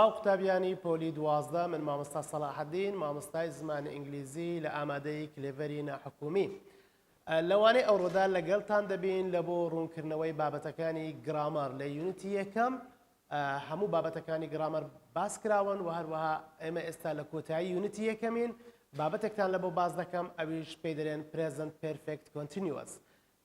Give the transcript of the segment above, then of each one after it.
سڵاو قوتابیانی پۆلی 12 من مامۆستا سەلاحەدین مامۆستای زمانی ئینگلیزی لە ئامادەی کلێڤەری ناحکومی لەوانەی ئەوڕۆدا لەگەڵتان دەبین لە بۆ ڕوونکردنەوەی بابەتەکانی گرامەر لە یونیتی یەکەم هەموو بابەتەکانی گرامەر باس کراون و هەروەها ئێمە ئێستا لە کۆتایی یونیتی یەکەمین بابەتێکتان لە بۆ باز دەکەم ئەویش پێی دەڵێن present perfect continuous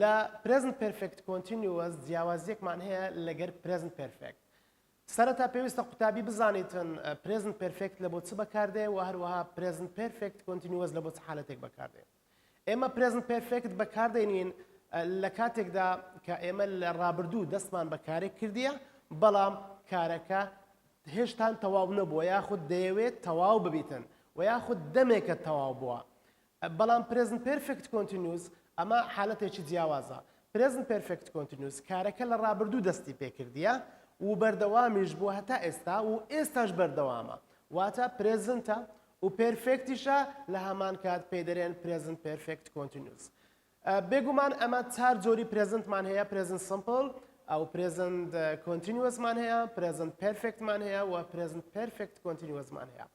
لە present perfect continuous جیاوازیەکمان هەیە لەگەر present perfect سەرەتا پێویستە قوتابی بزانیتن present perfect لە بۆ چ بەکاردێ و هەروەها present perfect continuous لە بۆ چ حالەتێک بەکاردێ ئێمە present perfect بەکاردێنین لە کاتێکدا کە ئێمە لە ڕابردوو دەستمان بەکارێک کردیە بەڵام کارەکە هێشتان تەواو نەبووە یاخود دەیەوێت تەواو ببیتن و یاخود دەمێکە تەواو بووە بەڵام present perfect continuous ئەمە حالەتێکی جیاوازە present perfect continuous کارەکە لە ڕابردوو دەستی پێکردیە و بەردەوامیش بووە هەتا ئێستا و ئێستاش بەردەوامە واتە پرێزنتە و پێرفێکتیشە لە هەمان کات پێی دەرێن present perfect continuous بێگومان ئەمە چار جۆری پرێزنتمان هەیە present simple ئەو present continuousمان هەیە present perfectمان هەیە و present perfect continuousمان هەیە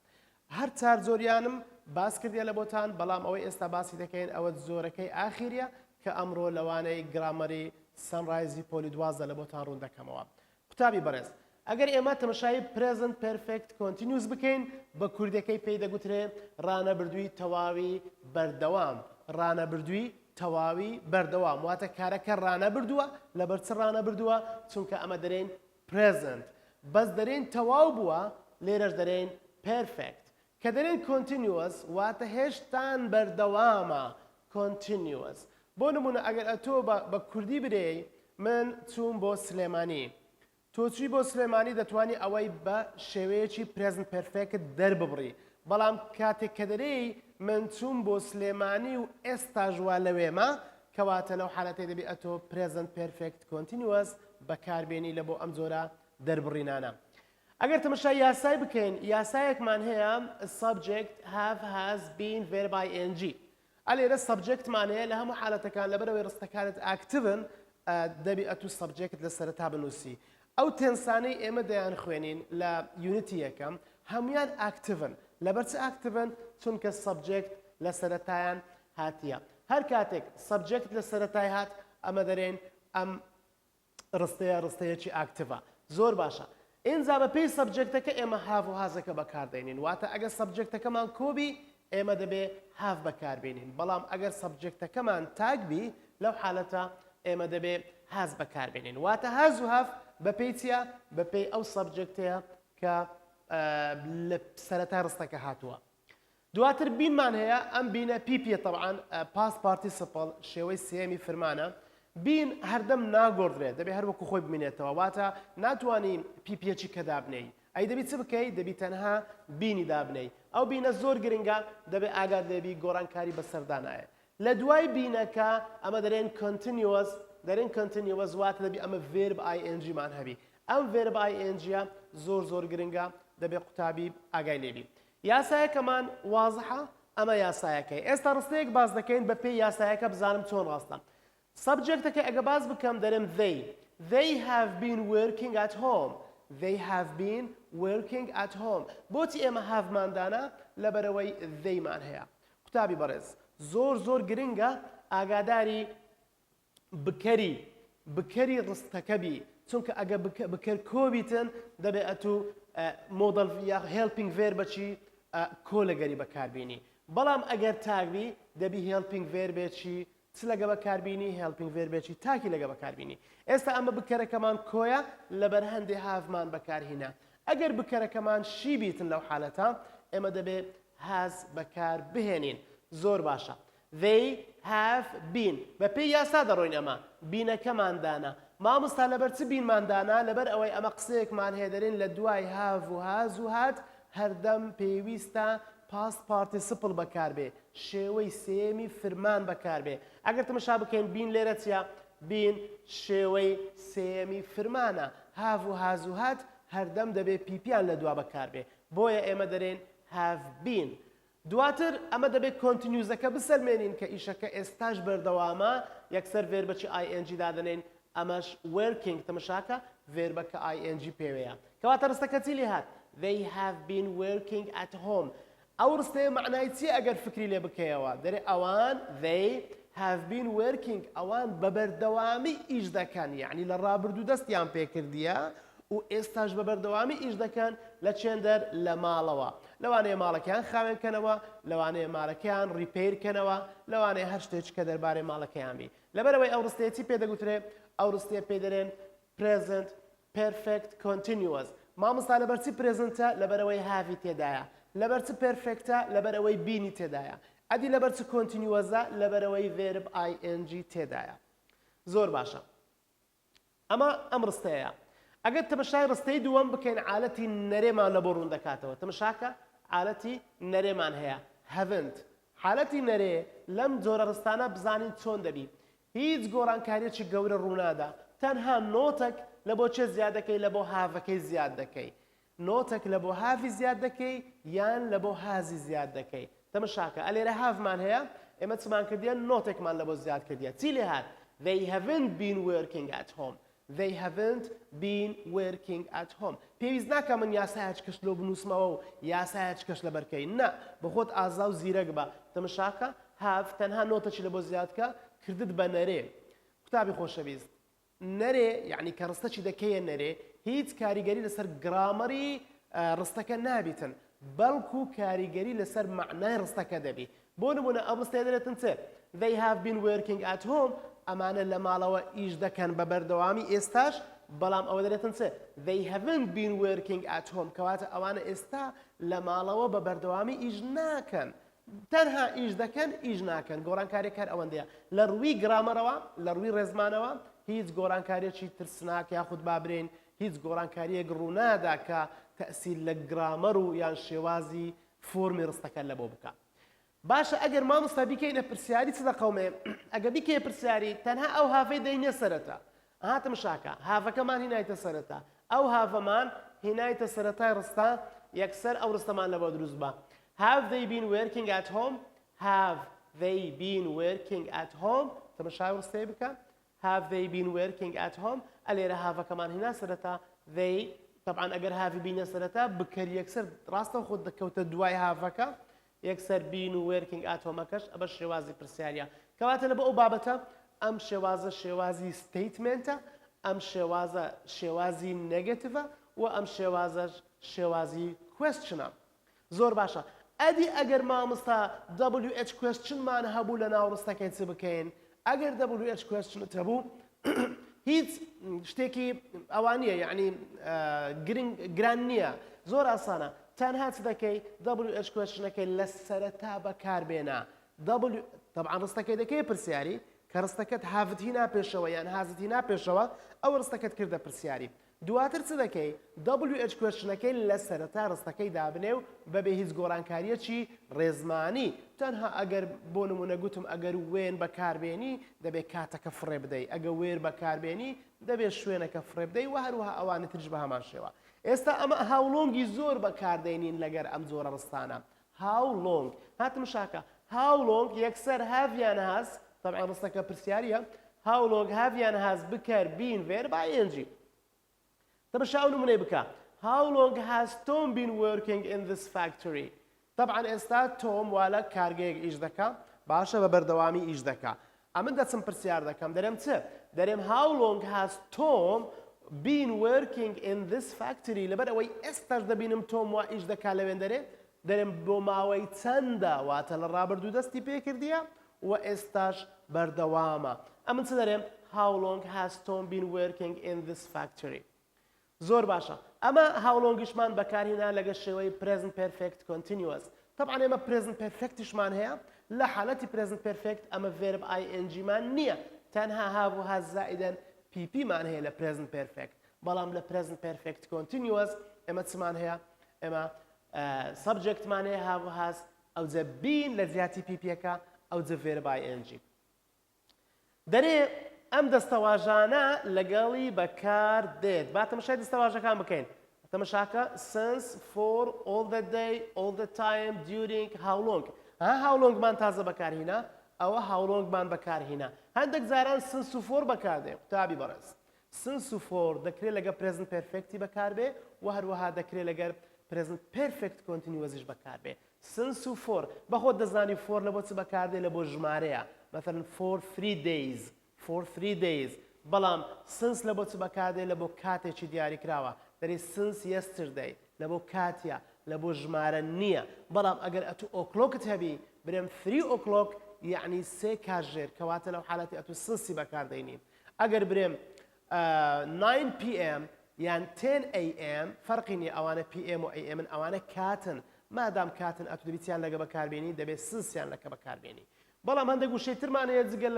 هەر چار جۆریانم باس کردیە لە بۆتان بەڵام ئەوەی ئێستا باسی دەکەین ئەوە زۆرەکەی ئاخیریە کە ئەمڕۆ لەوانەی گرامەری سەنڕایزی پۆلی 12 لە بۆتان ڕوون دەکەمەوە قوتابی بەڕێز ئەگەر ئێمە تەمەشای present perfect continuous بکەین بە کوردەکەی پێی دەگوترێ ڕانەبردووی تەواوی بەردەوام ڕانەبردووی تەواوی بەردەوام واتە کارەکە ڕانەبردووە لەبەر چ ڕانەبردووە چونکە ئەمە دەرێن present بەس دەرێن تەواو بووە لێرەش دەرێن perfect کە دەرێن continuous واتە هێشتان بەردەوامە continuous بۆ نمونە ئەگەر ئەتۆ بە کوردی برێی من چووم بۆ سلێمانی تۆچی بۆ سلێمانی دەتوانی ئەوەی بە شێوەیەکی present perfect دەرببڕی بەڵام کاتێک کە دەرەی من چووم بۆ سلێمانی و ئێستا ژوا لەوێمە کەواتە لەو حالەتێ دەبێت ئەتۆ present perfect continuous بەکاربێنی لە بۆ ئەم جۆرە دەربڕینانە ئەگەر تەمەشای یاسای بکەین یاسایەکمان هەیە subject have has been verb ing ئەلێرە subjectمان هەیە لە هەموو حالەتەکان لەبەرەوەی ڕستەکانت activeن دەبێت ئەتو subject لە سەرەتا بنووسی ئەو تێنسانەی ئێمە دەیان خوێنین لە یونیتی یەکەم هەمویان ئاکتڤن لەبەر چ ئاکتڤن چونکە سەبجێکت لە سەرەتایان هاتیە هەر کاتێک سەبجێکت لە سەرەتای هات ئەمە دەرێن ئەم ڕستەیەکی ئاکتڤە زۆر باشە ئینجا بە پێی سەبجێکتەکە ئێمە هاو و هازەکە بەکاردێنین واتە ئەگەر سەبجێکتەکەمان کۆبی ئێمە دەبێ هاو بەکاربێنین بەڵام ئەگەر سەبجێکتەکەمان تاگبی لەو حالەتە ئێمە دەبێ هاز بەکاربێنین واتە هاز و هاف بەپێی چیە بەپێی ئەو سەبجێکتەیە کە لە سەرەتا ڕستەکە هاتووە دواتر بینمان هەیە ئەم بینە پیپیە طبعاً past participle شێوەی سێمی فرمانە بین هەردەم ناگۆڕدرێت دەبێت هەر وەکو خۆی بمێنێتەوە واتە ناتوانین پیپیەکی کە دابنەی ئەی دەبی چ بکەیت دەبی تەنها بینی دابنەی ئەو بینە زۆر گرنگە دەبێت ئاگاد لێبی گۆڕانکاری بەسەردانایە لە دوای بینەکە ئەمە دەرێن continuous دەرێن continuous واتە دەبی ئەمە verb ing مان هەبی ئەم verb ing زۆر گرنگە دەبێت قوتابی ئاگای لێبی یاسایەکەمان وازحە ئەمە یاسایەکەی ئێستا ڕستەیەک باز دەکەین بە پێی یاسایەکە بزانم چۆن ڕاستە سەبجێکتەکە ئەگە باز بکەم دەرێم they have been working at home they have been working at home بۆچی ئێمە هاوماندانە لەبەرەوەی they مان هەیە قوتابی بەڕێز زۆر گرنگە ئاگاداری بکەری ڕستەکەبی چونکە ئەگە بکەر کۆبیتن دەبێت ئەتو مۆدەل یا هێلپینگ ڤێربەچی کۆ لەگەری بەکاربیینی بەڵام ئەگەر تاگبی دەبی هێلپینگ ڤێربێکی چ لەگە بەکاربیینی هێلپینگ ڤێربێکی تاکی لەگە بەکاربیینی ئێستا ئەمە بکەرەکەمان کۆیە لەبەر هەندێ هاومان بەکارهینە ئەگەر بکەرەکەمان شی بیتن لەو حالەتە ئێمە دەبێت هاز بەکار بهێنین زۆر باشە they have been بە پێی یاسا دەڕۆین ئەمە بینەکەماندانە مامۆستا لەبەر چ بینماندانە لەبەر ئەوەی ئەمە قسەیەکمان هێدەرین لە دوای هاو و هاز و هات هەردەم پێویستە past participle بەکاربێ شێوەی سێمی فرمان بەکاربێ ئەگەر تەمەشا بکەین بین لێرە چیە بین شێوەی سێمی فرمانە هاو و هاز و هات هەردەم دەبێ پیپیان لە دوا بەکاربێ بۆیە ئێمە دەرێن have been دواتر ئەمە دەبێت کۆنتینیوزەکە بسەلمێنین کە ئیشەکە ئێستاش بەردەوامە یەکسەر ڤێربەکی ing دادنێن ئەمەش working تەمەشاکە ڤێربەکە ing پێوەیە کەواتە ڕستەکە چی لێ هات they have been working at home. ئەو ڕستەیە معنای چی ئەگەر فکری لێ بکەیەوە دەرێ ئەوان they have been working ئەوان بە بەردەوامی ئیش دەکەن یعنی لە ڕابردوو دەستیان پێکردیە و ئێستاش بە بەردەوامی ئیش دەکەن لە چێندەر لە ماڵەوە لەوانەیە ماڵەکەیان خاوێنکەنەوە لەوانەیە ماڵەکەیان ڕیپێرکەنەوە لەوانەیە هەر شتێک کە دەربارەی ماڵەکەیان بی لەبەرەوەی ئەو ڕستەیە چی پێدەگوترێ ئەو ڕستەیە پێ دەرێن present perfect continuous مامۆستا لەبەرچی پرێزنتە لەبەرەوەی هاوی تێدایە لەبەرچ پێرفێکتە لەبەرەوەی بینی تێدایە ئەدی لەبەرچ کۆنتینیوەزە لەبەرەوەی verb ing تێدایە زۆر باشە ئەمە ئەم ڕستەیە ئەگەر تەمەشای ڕستەی دووەم بکەین عالەتی نەرێمان لە بۆ ڕوون دەکاتەوە تەمەشاکە عالەتی نەرێمان هەیە haven't حالەتی نەرێ لەم جۆرە ڕستانە بزانین چۆن دەبی هیچ گۆڕانکاریەکی گەورە ڕوونادا تەنها نۆتێک لە بۆ چێ زیاد دەکەی لە بۆ هاڤەکەی زیاد دەکەی نۆتێک لە بۆ هاوی زیاد دەکەی یان لە بۆ هازی زیاد دەکەی تەمەشاکە ئەلێرە هاومان هەیە ئێمە چمان کردیە نۆتێکمان لە بۆ زیاد کردیە چی لێ هات they haven't been working at home they haven't been working at home پێویست ناکە من یاسایەک کەش لۆ بنووسمەوە و یاسایەک کەش لە بەرکەی نا بە خۆت ئازا و زیرەک بە تەمەشاکە هاو تەنها نۆتەکی لە بۆ زیادکە کردت بە نەرێ قوتابی خۆشەویست نەرێ یعنی کە ڕستەکی دەکەیە نەرێ هیچ کاریگەری لەسەر گرامەری ڕستەکە نابیتن بەڵکو کاریگەری لەسەر معنای ڕستەکە دەبی بۆ نمونە ئەم ڕستەیە دەرێتن چ they have been working at home ئەمانە لە ماڵەوە ئیش دەکەن بە بەردەوامی ئێستاش بەڵام ئەوە دەرێتن چ they haven't been working at home کەواتە ئەوانە ئێستا لە ماڵەوە بە بەردەوامی ئیش ناکەن تەنها ئیش دەکەن ئیش ناکەن گۆڕانکاری کار ئەوەندەیە لە ڕووی گرامەرەوە لە ڕووی ڕێزمانەوە هیچ گۆڕانکاریەکی ترسناک یاخود بابرین هیچ گۆڕانکاریەک ڕوونادا کە تەسیل لە گرامەر و یان شێوازی فۆرمی ڕستەکە لە بۆ بکە باشە ئەگەر مامۆستا بیکەینە پرسیاری چ دەقەومێ ئەگە بیکەیە پرسیاری تەنها ئەو هاافەی دەینێ سەرەتا هاتم شاکە هاافەکەمان هینایتە سەرەتا ئەو هاافەمان هینایتە سەرەتای ڕستا یەکسەر ئەو ڕستەمان لە بۆ دروست بە have they been working at home have they been working at home تەمەشای ڕستەی بکە have they been working at home ئەلێرە هاافەکەمان هینا سەرەتا they طبعا ئەگەر هاافی بینە سەرەتا بکەری یەکسەر ڕاستە خۆت دەکەوتە دوای هاافەکە یەکسەر بین و working at home-ەکەش ئەبە شێوازی پرسیاریە کەواتە لە بە ئەو بابەتە ئەم شێوازە شێوازی ستیتمنتە ئەم شێوازە شێوازی نێگەتیڤە و ئەم شێوازەش شێوازی کوێستچنە زۆر باشە ئەدی ئەگەر مامۆستا WH کوێستچنمان هەبوو لە ناو ڕستەکەی چ بکەین ئەگەر WH کوێستچنت هەبوو هیچ شتێکی ئەوانیە یعنی گران نییە زۆر ئاسانە تەنها چ دەکەی WH کوێستچنەکەی لە سەرەتا بەکاربێنە طبعا ڕستەکەی دەکەی پرسیاری کە ڕستەکەت هاوت هینا پێشەوە یان هازت هینا پێشەوە ئەو ڕستەکەت کردە پرسیاری دواتر چ دەکەی WH کوێستچنەکەی لە سەرەتا ڕستەکەی دابنێ و بەبێ هیچ گۆڕانکاریەکی ڕێزمانی تەنها ئەگەر بۆ نمونە گوتم ئەگەر وێن بەکاربێنی دەبێت کاتەکە فڕێ بدەیت ئەگە وێر بەکاربێنی دەبێت شوێنەکە فڕێ بدەیت و هەروەها ئەوانە ترش بە هەمان شێوە ئێستا ئەمە هاولۆنگی زۆر بەکاردێنین لەگەر ئەم جۆرە ڕستانە هاولۆنگ هاتم شاکە هاولۆنگ یەکسەر هاڤیان هاز طبعا ڕستەکە پرسیاریە هاولۆنگ هاڤیان هاز بکەر بین verb ing تەمەشا ئەو نمونەی بکە how long has Tom been working in this factory طبعا ئێستا تۆم وا لە کارگەیەک ئیش دەکا باشە بە بەردەوامی ئیش دەکا ئەمن دەچم پرسیار دەکەم دەرێم چ دەرێم how long has Tom been working in this factory لەبەر ئەوەی ئێستاش دەبینم تۆم وا ئیش دەکا لەوێن دەرێ دەرێم بۆ ماوەی چەندە واتە لە ڕابردوو دەستی پێکردیە و ئێستاش بەردەوامە ئەمن چ دەرێم how long has Tom been working in this factory زۆر باشە ئەمە هاولۆنگیشمان بەکارهێنا لەگە شێوەی present perfect continuous طبعا ئێمە present perfectشمان هەیە لە حالەتی present perfect ئەمە verb ing مان نییە تەنها have و has زائدەن pp مان هەیە لە present perfect بەڵام لە present perfect continuous ئێمە چمان هەیە ئێمە subject مان هەیە have و has ئەو جە been لە زیاتی ppەکە ئەو جە verb ing دەرێ ئەم دەستەواژانە لەگەڵی بەکار دێت با تەمەشای دەستەواژەکان بکەین تەمەشاکە since for all the day all the time during how long how longمان تازە بەکارهێنا ئەوە how longمان بەکارهێنا هەندێک جاران since و for بەکاردێ قوتابی بەڕێز since و for دەکرێت لەگە present perfecتی بەکاربێ و هەروەها دەکرێت لەگەر present perfect continuous بەکاربێ since و for بەخۆ دەزانی for لە بۆ چ بەکاردێ لە بۆ ژمارەیە مثلا for 3 days بەڵام since لە بۆ چ بەکاردێ لە بۆ کاتێکی دیاری کراوە دەری since yesterday لە بۆ کاتیە لە بۆ ژمارە نییە بەڵام ئەگەر ئەتو ئۆکلۆکت هەبی برێم 3 o'clock یعنی 3 کاتژێر کەواتە لەو حالەتی ئەتو since بەکاردەینی ئەگەر برێم 9 PM یان 10 AM فەرقی نییە ئەوانە PM و AM ئەوانە کاتن مادام کاتن ئەتو دەبییان لەگە بەکاربیێنی دەبێت سنسیان لەکە بەکاربیێنی بەڵام هەندێک وشەی ترمانەیە جگە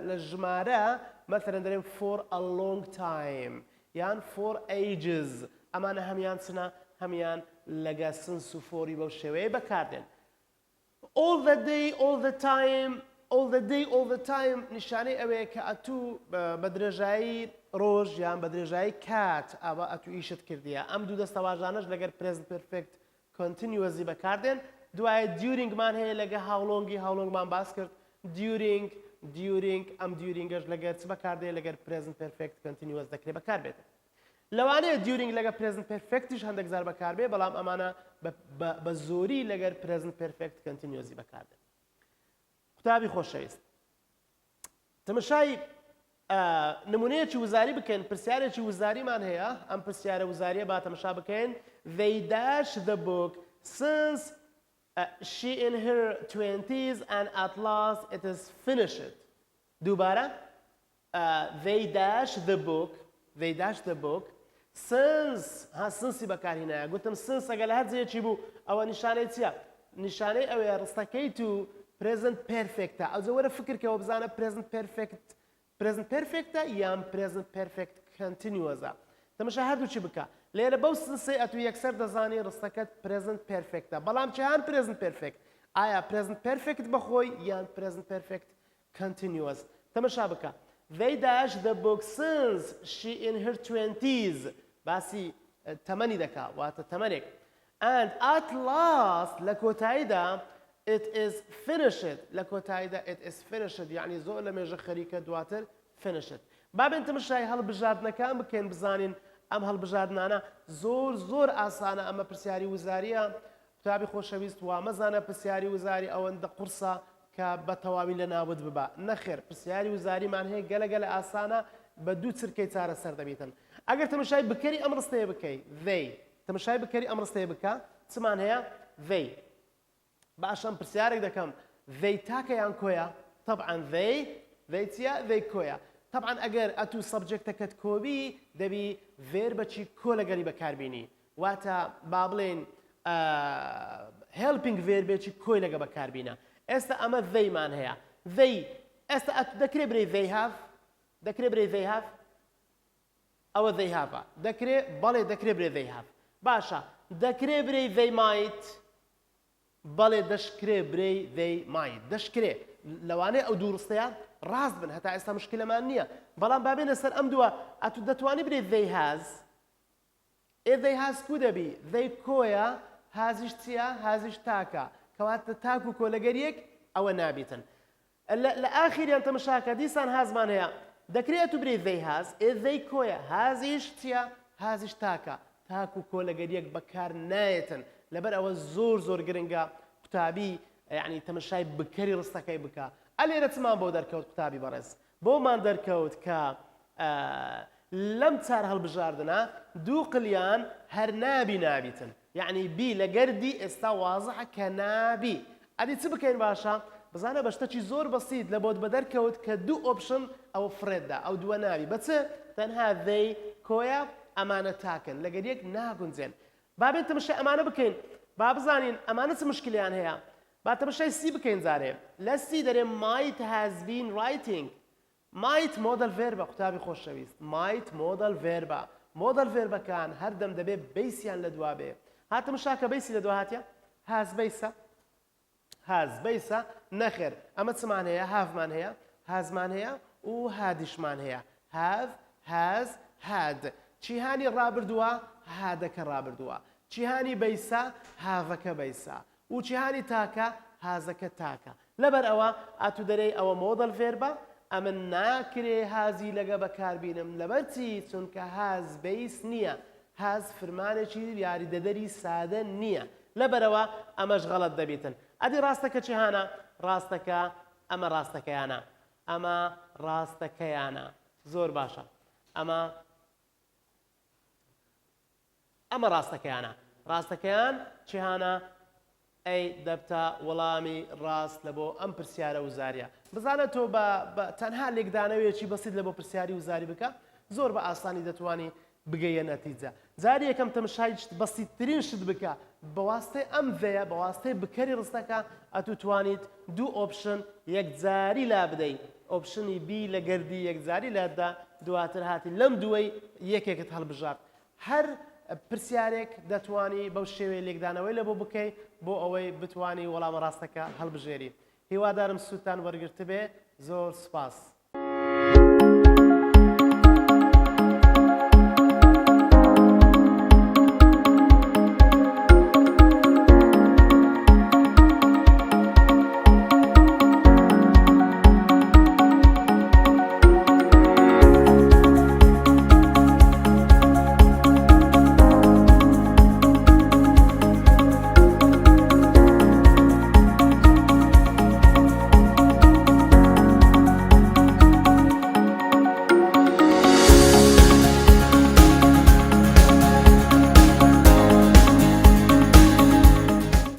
لە ژمارە مەثەرەن دەرێن for a long time یان for ages ئەمانە هەمیان چنە هەمیان لەگە سنس و فۆری بەو شێوەیە بەکاردێن all the time نیشانەی ئەوەیە کە ئەتوو بە درێژایی ڕۆژ یان بە درێژایی کات ئەوە ئەتوو ئیشت کردیە ئەم دوو دەستە واژانەش لەگەر present perfect continuously بەکاردێن دوایە duringمان هەیە لەگە هاوڵۆنگمان باس کرد during ئەم duringەش لەگەر چ بەکاردێ لەگەر present perfect continuous دەکرێت بەکاربێت لەوانەیە during لەگە present perfectiش هەندێک زار بەکاربێ بەڵام ئەمانە بە زۆری لەگەر present perfect continuously بەکاردێن قوتابی خۆشەویست تەمەشای نمونەیەکی وزاری بکەین پرسیارێکی وزاریمان هەیە ئەم پرسیارە وزاریە با تەمەشا بکەین they dash the book since she in her 20s and at last it is finished دووبارە they dash the book since since بەکارهێنایە گوتم since ئەگەر لە هەر جێیەکی بوو ئەوە نیشانەی چییە نیشانەی ئەوەیە ڕستەکەی تو present perfect ئەو زەوەرە فکرکەوە بزانە present perfect یان present perfect continuous تەمەشا هەردووچی بکە لێرە بەو سنسەی ئەتوو یەکسەر دەزانی ڕستەکەت present perfect بەڵام چیان present perfect ئایا present perfect بەخۆی یان present perfect continuous تەمەشا بکە they dash the book since she in her 20s باسی تەمەنی دەکا واتە تەمەنێک and at last لە کۆتاییدا it is finished لە کۆتاییدا it is finished یعنی زۆر لە مێژە خەریکە دواتر finished بابێن تەمەشای هەڵبژاردنەکان بکەین بزانین ئەم هەڵبژاردنانە زۆر ئاسانە ئەمە پرسیاری وزاریە قوتابی خۆشەویست وامەزانە پرسیاری وزاری ئەوەندە قورسە کە بە تەواوی لە ناوت ببە نەخێر پرسیاری وزاریمان هەیە گەلە ئاسانە بە دوو چرکەی چارە سەر دەبێتن ئەگەر تەمەشای بکەری ئەم ڕستەیە بکەی تەمەشای بکەری ئەم ڕستەیە بکە چمان هەیە باشم پرسیارێک دەکەم تاکە یان کۆیە طبعا چیە کۆیە طبعا ئەگەر ئەتوو سەبجەکتەکەت کۆبی دەبی ڤێربەچی کۆ لەگەری بەکاربینی واتە با بڵێن helping ڤێربێکی کۆی لەگە بەکاربینە ئێستا ئەمە مان هەیە ئێستا دەکرێت برێ دەکرێت برێ ئەوە have دەکرێت بەڵێ دەکرێت برێ have باشە دەکرێت برێ might بەڵێ دەشکرێ برێ might دەشکرێ لەوانەیە ئەو دووڕستەیە ڕاست بن هەتا ئێستا مشکلەمان نییە بەڵام بابێنە سەر ئەم دووە ئەتو دەتوانی برێ has کو دەبی کۆیە هازیش چییە هازیش تاکە کەواتە تاک و کۆلەگەریەک ئەوە نابێتن لە ئاخیریان تەمەشاکە دیسان هازمان هەیە دەکرێت و برێ کۆیە هازیش چییە هازیش تاکە تاک و کۆلەگەریەک بەکار نایەتن لەبەر ئەوە زۆر گرنگە قوتابی یعنی تەمەشای بکەری ڕستەکەی بکە ئەلێرە چمان بۆ دەرکەوت قوتابی بەڕێز بۆمان دەرکەوت کە لەم چار هەڵبژاردنە دوو قلیان هەر نابیتن یعنی بی لە گەردی ئێستا وازەحە کە نابی ئەدی چ بکەین باشە بزانە بە شتێکی زۆر بەسیت لە بۆت بە دەرکەوت کە دوو ئۆپشن ئەوە فرێددا ئەو دووە نابی بەچ تەنها کۆیە ئەمانە تاکن لەگەر یەک ناگونجێن بابێت تەمەشای ئەمانە بکەین با بزانین ئەمانە چ مشکلیان هەیە با تەمەشای سی بکەین زارێ لە سی دەرێ might has been writing might مۆدەل ڤێربە قوتابی خۆشەویست might مۆدەل ڤێربە مۆدەل ڤێربەکان هەردەم دەبێت بەیسیان لە دوا بێ هاتەمەشاکە بەیسی لە دوا هاتیە has بەیسە نەخێر ئەمە چمان هەیە هاڤمان هەیە هازمان هەیە و هادیشمان هەیە have has had چیهانی ڕابردووە هادەکە ڕابردووە چیهانی بەیسا هاڤەکە بەیسا و چیهانی تاکە هازەکە تاکە لەبەر ئەوە ئاتو دەرەی ئەوە مۆدەل ڤێربە ئەمە ناکرێ هازی لەگە بەکاربینم لەبەر چی چونکە هاز بەیس نییە هاز فرمانێکی یاریدەدەری سادە نییە لەبەرەوە ئەمەش غەڵەت دەبێتن ئەدی ڕاستەکە چی هانە ڕاستەکە ئەمە ڕاستەکەیانە ئەمە ڕاستەکەیانە زۆر باشە ئەمە ڕاستەکەیانە ڕاستەکەیان چی هانە ئەی دەبتە وەڵامی ڕاست لە بۆ ئەم پرسیارە وزاریە بزانە تۆ بە تەنها لێکدانەوەیەکی بەسیت لە بۆ پرسیاری وزاری بکە زۆر بە ئاسانی دەتوانی بگەیە نەتیجە جاری یەکەم تەمەشای بەسیتترین شت بکە بەواستەی ئەم vەیە بەواستەی بکەری ڕستەکە ئەتوانیت دوو ئۆپشن یەکجاری لا بدەیت ئۆپشنی بی لە گەردی یەکجاری لەدا دواتر هاتی لەم دووەی یەکێکت هەڵبژارد هەر پرسیارێک دەتوانی بەو شێوەیە لێکدانەوەی لە بۆ بکەیت بۆ ئەوەی بتوانی وەڵامە ڕاستەکە هەڵبژێری هیوادارم سووتان وەرگرت بێ زۆر سوپاس